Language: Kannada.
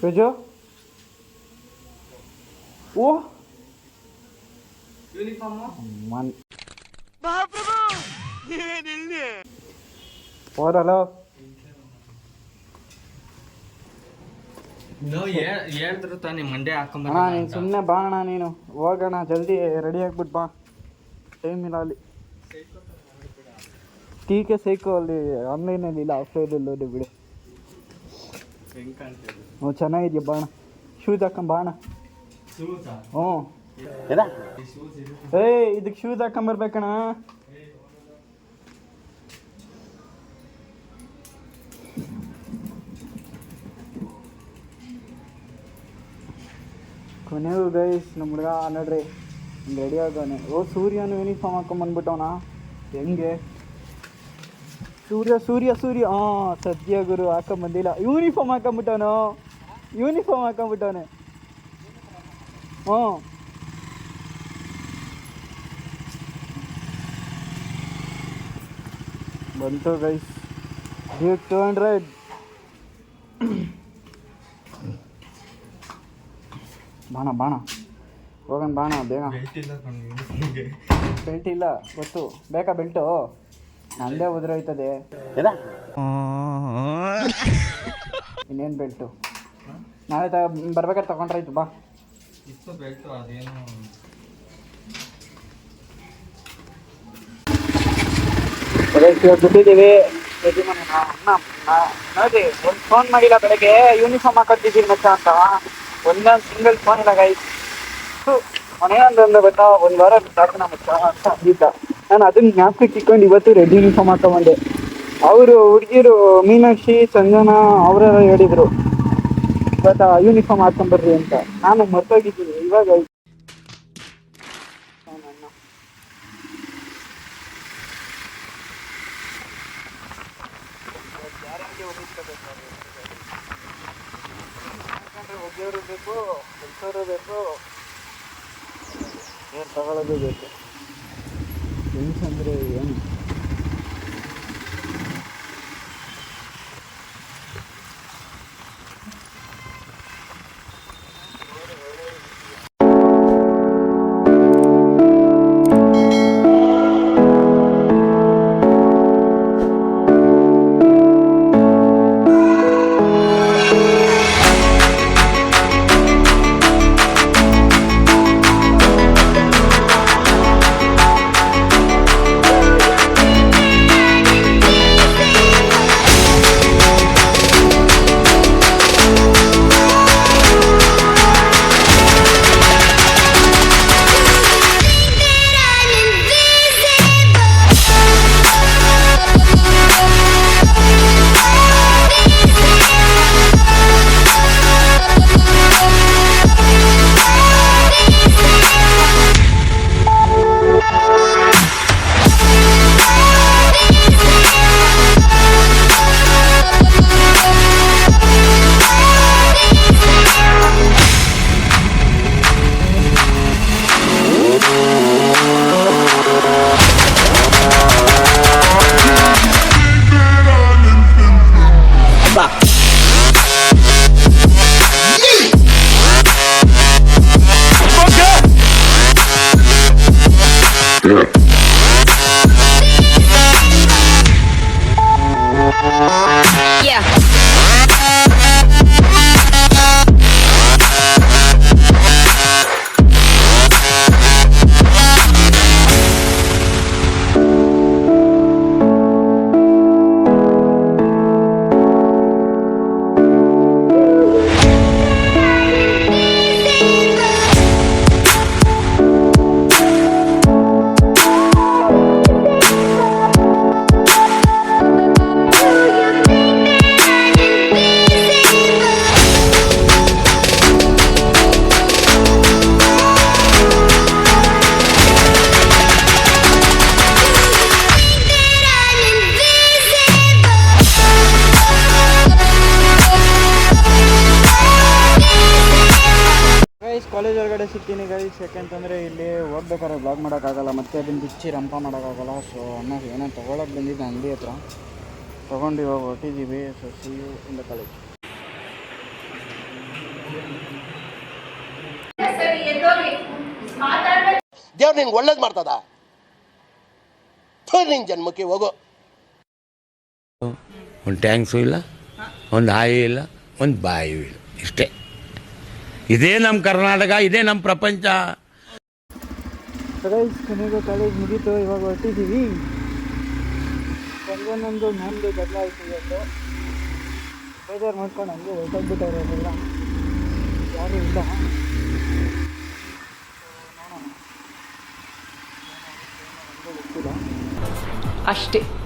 ರುಜು ಓ ಮನ್ ಹೋದಲ್ಲೋ ಹೇಳಿದ್ರು ತಾನೆ ಮಂಡೆ ಹಾಕೊಂಬ. ನೀನು ಸುಮ್ಮನೆ ಬಾ ಅಣ್ಣ, ನೀನು ಹೋಗೋಣ ಜಲ್ದಿ ರೆಡಿ ಆಗ್ಬಿಟ್ಟು ಬಾ, ಟೈಮ್ ಇಲ್ಲ ಅಲ್ಲಿ. ಟೀಕೆ ಸೈಕು ಅಲ್ಲಿ ಆನ್ಲೈನಲ್ಲಿ ಇಲ್ಲ, ಆಫ್ಲೈನಲ್ಲಿ ಓದಿ ಬಿಡಿ. ಹ್ಞೂ ಚೆನ್ನಾಗಿದ್ಯಾ ಬಾ ಅಣ್ಣ, ಶೂಸ್ ಹಾಕೊಂಡ್ ಬಾ ಅಣ್ಣ. ಹ್ಞೂ ಇದಕ್ಕೆ ಶೂಸ್ ಹಾಕೊಂಬರ್ಬೇಕಣ್ಣ. ಕೊನೆಗೂ ಗೈಸ್ ನಮ್ಮ ಹುಡುಗ ನೋಡ್ರಿ ಹಿಂಗೆ ರೆಡಿ ಆಗೋನೆ. ಸೂರ್ಯನು ಯೂನಿಫಾರ್ಮ್ ಹಾಕೊಂಬಂದ್ಬಿಟ್ಟವನ ಹೆಂಗೆ. ಸೂರ್ಯ ಹಾಂ ಸದ್ಯ ಗುರು ಹಾಕೊಂಬಂದಿಲ್ಲ, ಯೂನಿಫಾರ್ಮ್ ಹಾಕೊಂಬಿಟ್ಟವನು ಹ್ಞೂ ಬಂತು ಗೈಸ್. 200 ಬಾಣ ಹೋಗೋಣ ಬಾಣ ಬೇಗ. ಬೆಲ್ಟ್ ಇಲ್ಲ ಗೊತ್ತು, ಬೇಕಾ ಬೆಲ್ಟು? ನಂದೇ ಉದುರೋಯ್ತದೆ. ಇನ್ನೇನು ಬೆಲ್ಟು ನಾಳೆ ಬರ್ಬೇಕಾದ್ರೆ ತಗೊಂಡ್ರಾಯ್ತು ಬಾ. ದುಡ್ಡಿದ್ದೀವಿ ನೋಡಿ, ಒಂದು ಫೋನ್ ಮಾಡಿಲ್ಲ ಬೆಳಗ್ಗೆ, ಯೂನಿಫಾರ್ಮ್ ಹಾಕೋತಿದ್ದೀನಿ ಮಚ್ಚ ಅಂತ. ಒಂದೊಂದು ಸಿಂಗಲ್ ಫೋನ್ ಇಲ್ಲ ಗೈಸ್. ಮನೆಯೊಂದೊಂದು ಗೊತ್ತಾ, ಒಂದು ವಾರ ಸಾಕೋಣ ಮಚ್ಚ ಅಂತ ಅಂದಿದ್ದ. ನಾನು ಅದನ್ನ ಜ್ಞಾಪಕಕ್ಕೆ ಇಟ್ಕೊಂಡು ಇವತ್ತು ರೆಡ್ ಯೂನಿಫಾರ್ಮ್ ಹಾಕೊಂಬಂದೆ. ಅವರು ಹುಡುಗಿರು ಮೀನಾಕ್ಷಿ ಸಂಜನಾ ಅವರೆಲ್ಲ ಹೇಳಿದರು ಗೊತ್ತಾ ಯೂನಿಫಾರ್ಮ್ ಹಾಕೊಂಬರ್ರಿ ಅಂತ. ನಾನು ಮರ್ತೋಗಿದ್ದೀನಿ ಇವಾಗ. ಒಬ್ಬರು ಬೇಕು, ಕೆಲಸವರು ಬೇಕು, ಏನು ತಗೊಳ್ಳೋದು ಬೇಕು. ಫ್ರೆಂಡ್ಸ್ ಅಂದರೆ ಏನು? ಕಾಲೇಜ್ ಒಳಗಡೆ ಸಿಗ್ತೀನಿ ಗೈಸ್. ಯಾಕೆಂತಂದರೆ ಇಲ್ಲಿ ಹೋಗ್ಬೇಕಾದ್ರೆ ಬ್ಲಾಗ್ ಮಾಡೋಕ್ಕಾಗಲ್ಲ, ಮತ್ತೆ ಅದನ್ನು ಬಿಚ್ಚಿ ರಂಪ ಮಾಡೋಕ್ಕಾಗಲ್ಲ. ಸೊ ಅನ್ನ ಏನೋ ತೊಗೊಳಕ್ಕೆ ಬಂದಿದ್ದೆ ಅಂಗಡಿ ಹತ್ರ, ತೊಗೊಂಡು ಇವಾಗ ಹೊಟ್ಟಿದ್ದೀವಿ. So see you in the college. ದೇವ್ರು ನಿನ್ಗೆ ಒಳ್ಳೇದು ಮಾಡ್ತದ ನಿನ್ ಜನ್ಮಕ್ಕೆ ಹೋಗೋ. ಒಂದು ಟ್ಯಾಂಕ್ಸು ಇಲ್ಲ, ಒಂದು ಹಾಯಿ ಇಲ್ಲ, ಒಂದು ಬಾಯಿಯೂ ಇಲ್ಲ, ಇಷ್ಟೇ. ಇದೇ ನಮ್ಮ ಕರ್ನಾಟಕ, ಇದೇ ನಮ್ಮ ಪ್ರಪಂಚ. ಕೊನೆಗೂ ಕಾಲೇಜ್ ಮುಗೀತು, ಇವಾಗ ಹೊರಟಿದ್ದೀವಿ. ಒಂದೊಂದೊಂದು ಮ್ಯಾಮ್ಗೆ ಬದಲಾಯಿತು ಇವತ್ತು. ಬೇಜಾರು ಮಾಡ್ಕೊಂಡು ಹಂಗೆ ಹೊರಟೋಗ್ಬಿಟ್ಟವ್ರೆ ಅವರೆಲ್ಲ, ಯಾರೂ ಇಲ್ಲ. ಅಷ್ಟೇ.